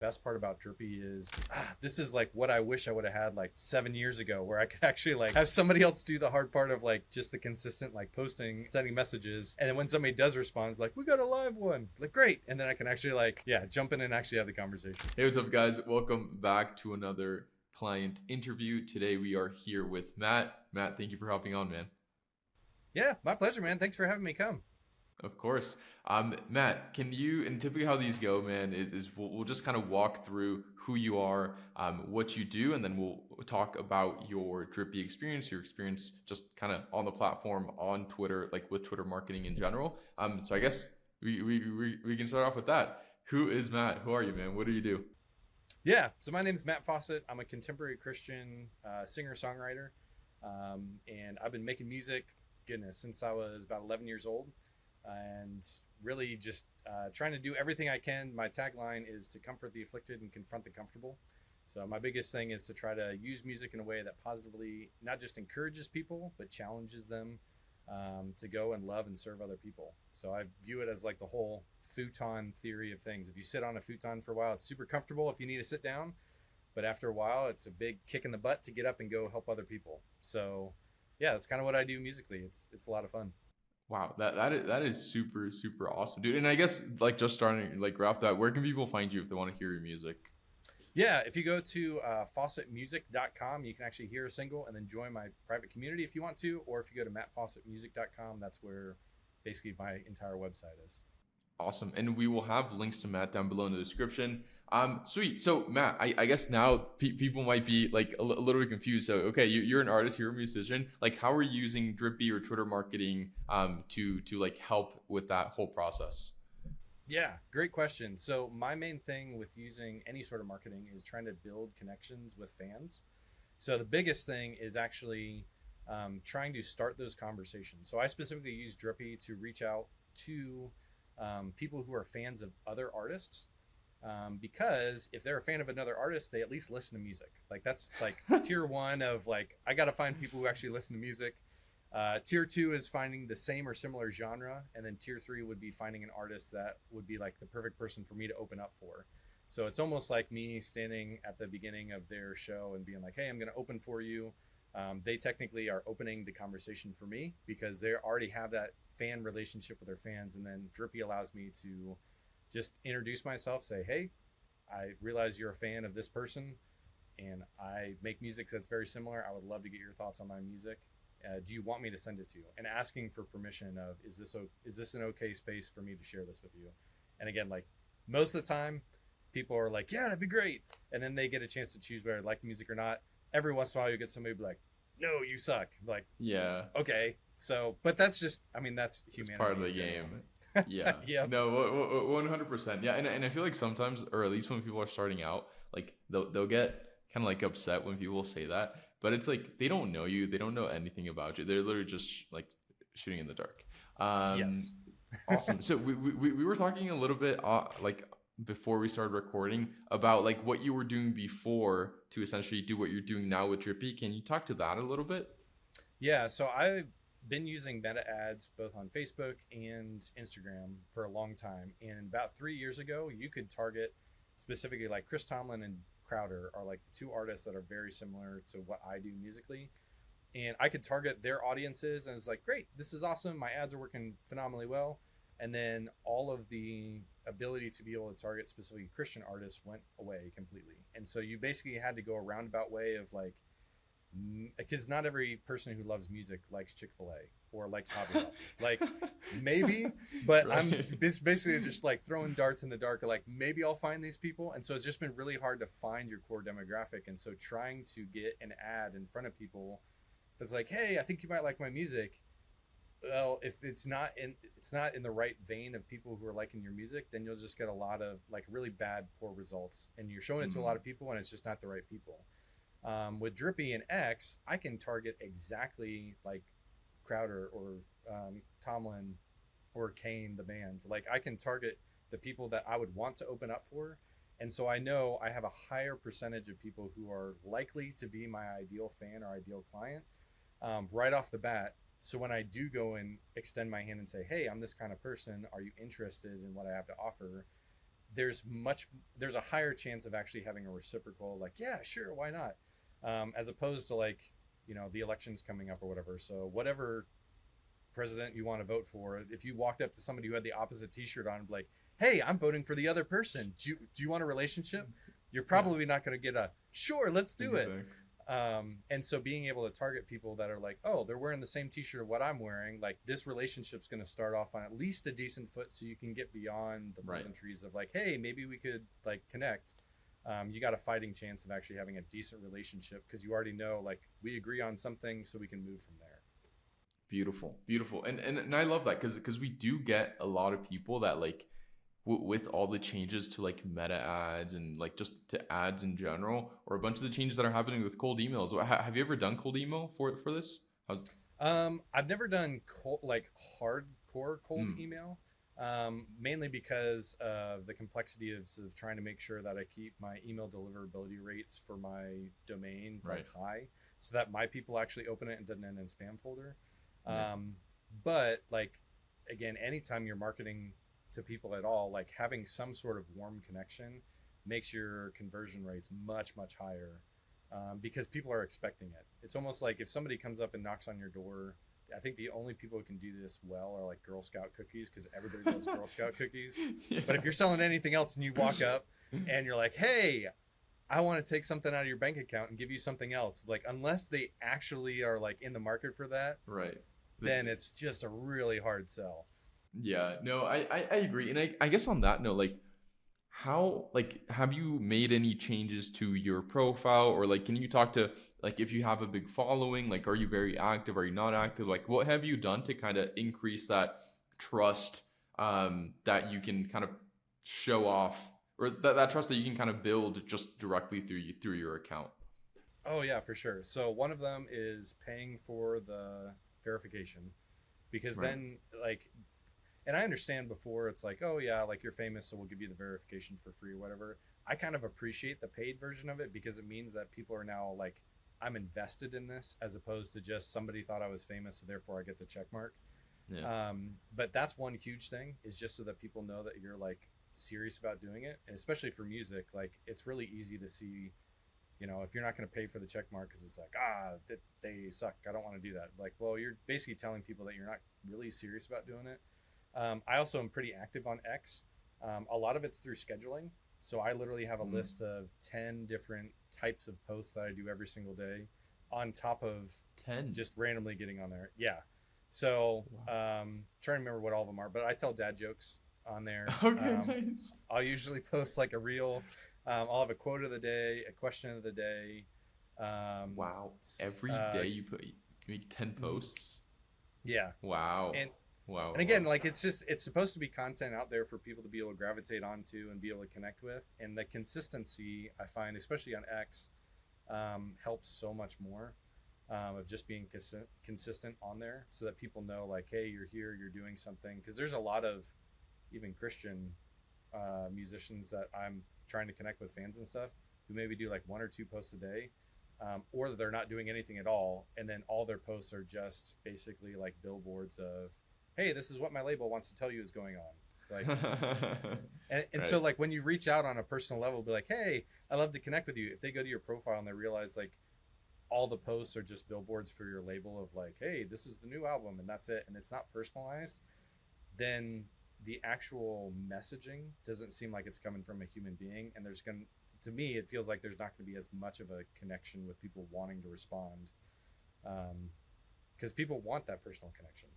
Best part about Drippi is this is like what I wish I would have had like 7 years ago, where I could actually like have somebody else do the hard part of like just the consistent like posting, sending messages, and then when somebody does respond, like we got a live one, like great, and then I can actually like jump in and actually have the conversation. Hey, what's up, guys? Welcome back to another client interview. Today we are here with Matt. Matt, thank you for hopping on, man. Yeah, my pleasure, man. Thanks for having me come. Of course. Matt, can you, and typically how these go, man, is we'll just kind of walk through who you are, what you do, and then we'll talk about your Drippy experience, your experience just kind of on the platform, on Twitter, like with Twitter marketing in general. So I guess we can start off with that. Who is Matt? Who are you, man? What do you do? Yeah, so my name is Matt Fawcett. I'm a contemporary Christian singer-songwriter, and I've been making music, goodness, since I was about 11 years old, and really just trying to do everything I can. My tagline is to comfort the afflicted and confront the comfortable. So my biggest thing is to try to use music in a way that positively not just encourages people, but challenges them to go and love and serve other people. So I view it as like the whole futon theory of things. If you sit on a futon for a while, it's super comfortable if you need to sit down, but after a while, it's a big kick in the butt to get up and go help other people. So yeah, that's kind of what I do musically. It's a lot of fun. Wow, that is super awesome, dude. And I guess like just starting like wrap that, where can people find you if they want to hear your music? Yeah, if you go to faucetmusic.com, you can actually hear a single and then join my private community if you want to. Or if you go to mattfaucetmusic.com, that's where basically my entire website is. Awesome. And we will have links to Matt down below in the description. Sweet. So Matt, I guess now people might be like a little bit confused. So, okay, you're an artist, you're a musician. Like, how are you using Drippy or Twitter marketing to like help with that whole process? Yeah, great question. So my main thing with using any sort of marketing is trying to build connections with fans. So the biggest thing is actually trying to start those conversations. So I specifically use Drippy to reach out to people who are fans of other artists, because if they're a fan of another artist, they at least listen to music. Like that's like tier one of like I got to find people who actually listen to music. Tier two is finding the same or similar genre, and then tier three would be finding an artist that would be like the perfect person for me to open up for. So it's almost like me standing at the beginning of their show and being like, "Hey, I'm going to open for you." They technically are opening the conversation for me because they already have that fan relationship with their fans, and then Drippy allows me to just introduce myself, say, "Hey, I realize you're a fan of this person, and I make music that's very similar. I would love to get your thoughts on my music. Do you want me to send it to you?" And asking for permission of, is this an okay space for me to share this with you? And again, like most of the time, people are like, "Yeah, that'd be great," and then they get a chance to choose whether they like the music or not. Every once in a while, you get somebody be like, "No, you suck." Like, Yeah, okay, so, but that's just, I mean, that's it's humanity part of the in general. game. Yeah. Yeah. No, 100%. Yeah, and I feel like sometimes, or at least when people are starting out, like they'll get kind of like upset when people say that, but it's like they don't know you, they don't know anything about you. They're literally just like shooting in the dark. Um, Yes. awesome. So we were talking a little bit like before we started recording about like what you were doing before to essentially do what you're doing now with Drippy. Can you talk to that a little bit? Yeah, so I've been using meta ads both on Facebook and Instagram for a long time. And about 3 years ago, you could target specifically like Chris Tomlin and Crowder are like the two artists that are very similar to what I do musically. And I could target their audiences, and it's like, great, this is awesome. My ads are working phenomenally well. And then all of the ability to be able to target specifically Christian artists went away completely. And so you basically had to go a roundabout way of like, because not every person who loves music likes Chick-fil-A or likes Hobby Lobby. Like maybe, but I'm Right. basically just like throwing darts in the dark. Like maybe I'll find these people, and so it's just been really hard to find your core demographic. And so trying to get an ad in front of people that's like, "Hey, I think you might like my music." Well, if it's not in the right vein of people who are liking your music, then you'll just get a lot of like really bad, poor results, and you're showing it to a lot Mm, of people, and it's just not the right people. With Drippy and X, I can target exactly like Crowder or Tomlin or Kane, the bands. Like I can target the people that I would want to open up for. And so I know I have a higher percentage of people who are likely to be my ideal fan or ideal client right off the bat. So when I do go and extend my hand and say, "Hey, I'm this kind of person. Are you interested in what I have to offer?" there's a higher chance of actually having a reciprocal, like, yeah, sure, why not, as opposed to like, the elections coming up or whatever. So whatever president you want to vote for, if you walked up to somebody who had the opposite T-shirt on, like, hey, I'm voting for the other person, do you want a relationship, you're Yeah, probably not going to get a sure, let's do it. exactly. And so being able to target people that are like, oh, they're wearing the same T-shirt of what I'm wearing, like this relationship's going to start off on at least a decent foot, so you can get beyond the Right. pleasantries of like, hey, maybe we could like connect. You got a fighting chance of actually having a decent relationship because you already know like we agree on something, so we can move from there. Beautiful, beautiful, and I love that because we do get a lot of people that like with all the changes to like meta ads and like just to ads in general, or a bunch of the changes that are happening with cold emails. Have you ever done cold email for this? How's I've never done like hardcore cold mm, email, mainly because of the complexity of trying to make sure that I keep my email deliverability rates for my domain right? like high, so that my people actually open it and doesn't end in spam folder. Yeah, Um, but like, again, anytime you're marketing to people at all, like having some sort of warm connection makes your conversion rates much much higher, because people are expecting it. It's almost like if somebody comes up and knocks on your door, I think the only people who can do this well are like Girl Scout cookies, because everybody loves Girl Scout cookies. yeah, But if you're selling anything else and you walk up and you're like, hey, I want to take something out of your bank account and give you something else, like unless they actually are like in the market for that, right. then it's just a really hard sell. Yeah, no, I agree. And I guess on that note, like how like have you made any changes to your profile, or like can you talk to like if you have a big following, like are you very active, are you not active? Like what have you done to kind of increase that trust that you can kind of show off, or that trust that you can kind of build just directly through your account? Oh yeah, for sure. So one of them is paying for the verification, because Right. then like, and I understand before it's like, oh yeah, like you're famous, so we'll give you the verification for free or whatever. I kind of appreciate the paid version of it because it means that people are now like, I'm invested in this, as opposed to just somebody thought I was famous, so therefore I get the check mark. Yeah. But that's one huge thing, is just so that people know that you're like serious about doing it, and especially for music, like it's really easy to see, if you're not going to pay for the check mark because it's like, they suck, I don't want to do that. Like, well, you're basically telling people that you're not really serious about doing it. I also am pretty active on X. A lot of it's through scheduling. So I literally have a Mm, list of 10 different types of posts that I do every single day, on top of 10. just randomly getting on there. Yeah. So Wow. trying to remember what all of them are, but I tell dad jokes on there. Okay, nice. I'll usually post like a reel. I'll have a quote of the day, a question of the day. Wow. s- Every uh, day you make 10 posts. yeah. Wow. And Wow. and again, Wow. like it's supposed to be content out there for people to be able to gravitate onto and be able to connect with. And the consistency, I find, especially on X, helps so much more, of just being consistent on there, so that people know like, hey, you're here, you're doing something. Because there's a lot of even Christian musicians that I'm trying to connect with, fans and stuff, who maybe do like one or two posts a day, or they're not doing anything at all, and then all their posts are just basically like billboards of, hey, this is what my label wants to tell you is going on. Like, and so Right. like when you reach out on a personal level, be like, hey, I love to connect with you. If they go to your profile and they realize like all the posts are just billboards for your label of like, hey, this is the new album and that's it, and it's not personalized, then the actual messaging doesn't seem like it's coming from a human being, and there's going to me, it feels like there's not going to be as much of a connection with people wanting to respond, because people want that personal connection.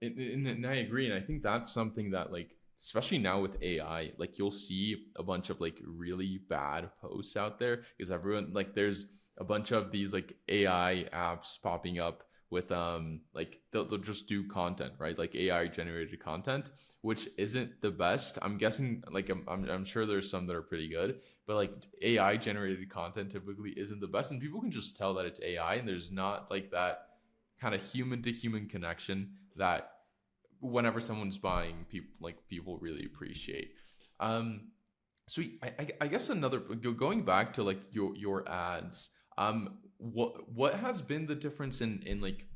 And I agree, and I think that's something that like especially now with AI, like you'll see a bunch of like really bad posts out there because everyone like there's a bunch of these like AI apps popping up with like they'll just do content, right? Like AI generated content, which isn't the best. I'm guessing like I'm sure there's some that are pretty good, but like AI generated content typically isn't the best, and people can just tell that it's AI, and there's not like that kind of human to human connection that whenever someone's buying, people really appreciate. um Sweet. I guess another going back to like your ads. What has been the difference in like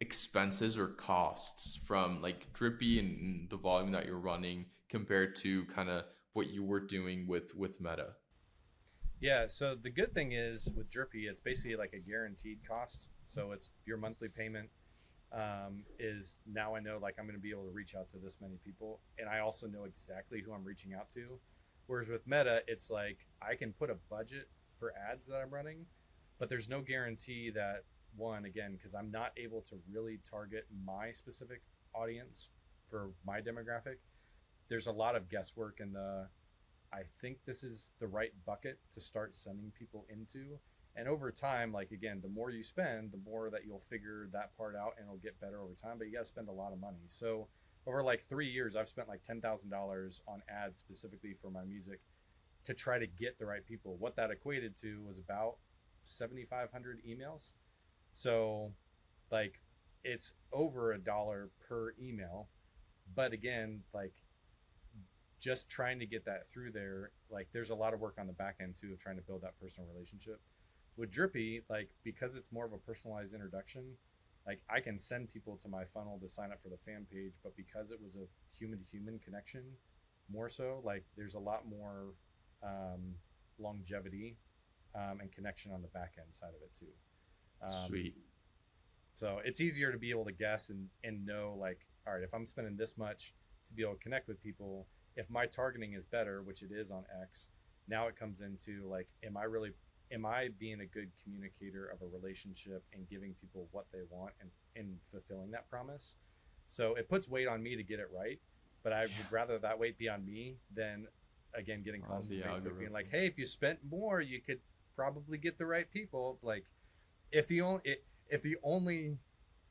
expenses or costs from like Drippy and the volume that you're running compared to kind of what you were doing with Meta. Yeah, so the good thing is with Drippi, it's basically like a guaranteed cost. So it's your monthly payment is now I know like I'm going to be able to reach out to this many people, and I also know exactly who I'm reaching out to. Whereas with Meta, it's like I can put a budget for ads that I'm running, but there's no guarantee that one again because I'm not able to really target my specific audience for my demographic. There's a lot of guesswork in the I think this is the right bucket to start sending people into. And over time, like again, the more you spend, the more that you'll figure that part out and it'll get better over time. But you got to spend a lot of money. So over like 3 years, I've spent like $10,000 on ads specifically for my music to try to get the right people. What that equated to was about 7,500 emails. So like it's over $1 per email. But again, like just trying to get that through there, like there's a lot of work on the back end too of trying to build that personal relationship. With Drippi, like because it's more of a personalized introduction, like I can send people to my funnel to sign up for the fan page, but because it was a human to human connection, more so, like there's a lot more longevity and connection on the back end side of it too. Sweet. So it's easier to be able to guess and know like, all right, if I'm spending this much to be able to connect with people, if my targeting is better, which it is on X, now it comes into like, am I being a good communicator of a relationship and giving people what they want and fulfilling that promise? So it puts weight on me to get it right, but I would rather that weight be on me than again getting calls from Facebook being like, hey, if you spent more, you could probably get the right people. Like if the only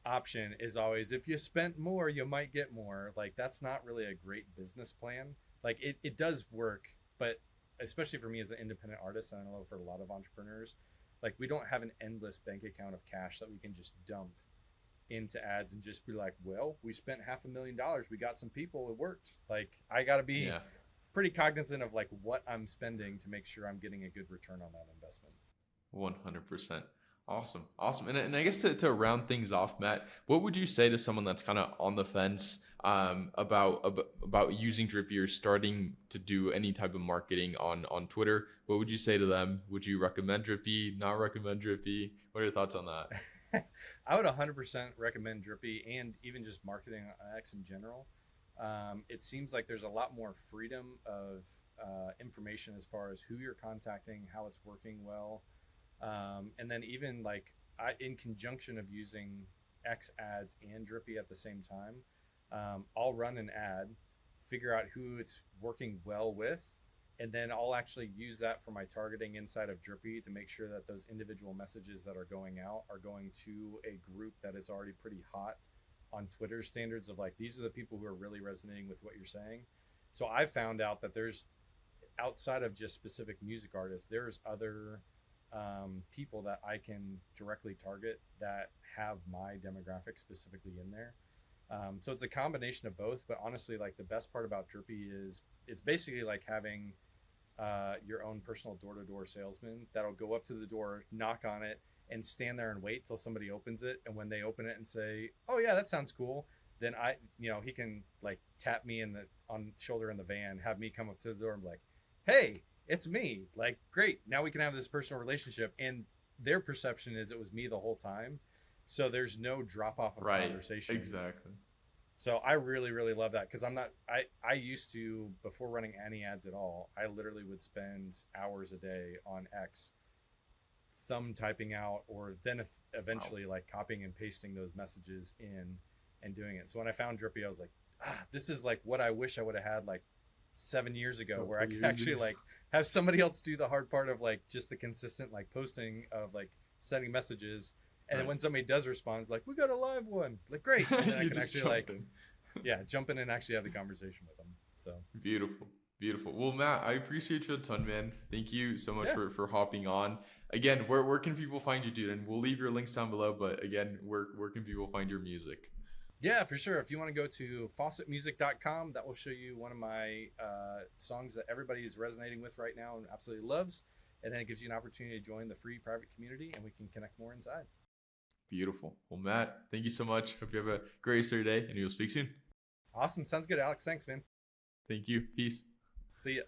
option is always if you spent more you might get more, like that's not really a great business plan. Like it does work, but especially for me as an independent artist, and I know for a lot of entrepreneurs, like we don't have an endless bank account of cash that we can just dump into ads and just be like, well, we spent $500,000, we got some people, it worked. Like I got to be pretty cognizant of like what I'm spending to make sure I'm getting a good return on that investment. 100%. Awesome. Awesome. And I guess to round things off, Matt, what would you say to someone that's kind of on the fence about using Drippi or starting to do any type of marketing on Twitter? What would you say to them? Would you recommend Drippi, not recommend Drippi? What are your thoughts on that? I would 100% recommend Drippi and even just marketing on X in general. It seems like there's a lot more freedom of information as far as who you're contacting, how it's working well. And then even like in conjunction of using X ads and Drippi at the same time, I'll run an ad, figure out who it's working well with, and then I'll actually use that for my targeting inside of Drippi to make sure that those individual messages that are going out are going to a group that is already pretty hot on Twitter standards of like, these are the people who are really resonating with what you're saying. So I found out that there's outside of just specific music artists, there's other people that I can directly target that have my demographic specifically in there. So it's a combination of both, but honestly, like the best part about Drippi is it's basically like having your own personal door-to-door salesman that'll go up to the door, knock on it, and stand there and wait till somebody opens it. And when they open it and say, "Oh yeah, that sounds cool," then he can like tap me on the shoulder in the van, have me come up to the door and be like, "Hey, it's me." Like, great. Now we can have this personal relationship. And their perception is it was me the whole time. So there's no drop off of conversation. Exactly. So I really, really love that because I used to, before running any ads at all, I literally would spend hours a day on X thumb typing out or then eventually like copying and pasting those messages in and doing it. So when I found Drippi, I was like, this is like what I wish I would have had like 7 years ago, where I could actually like have somebody else do the hard part of like just the consistent like posting of like sending messages. And then when somebody does respond, like, we got a live one, like, great. And then I can actually like, jump in and actually have the conversation with them. So beautiful. Well, Matt, I appreciate you a ton, man. Thank you so much for hopping on. Again, where can people find you, dude? And we'll leave your links down below. But again, where can people find your music? Yeah, for sure. If you want to go to faucetmusic.com, that will show you one of my songs that everybody is resonating with right now and absolutely loves. And then it gives you an opportunity to join the free private community and we can connect more inside. Beautiful. Well, Matt, thank you so much. Hope you have a great rest of your day and we'll speak soon. Awesome. Sounds good, Alex. Thanks, man. Thank you. Peace. See ya.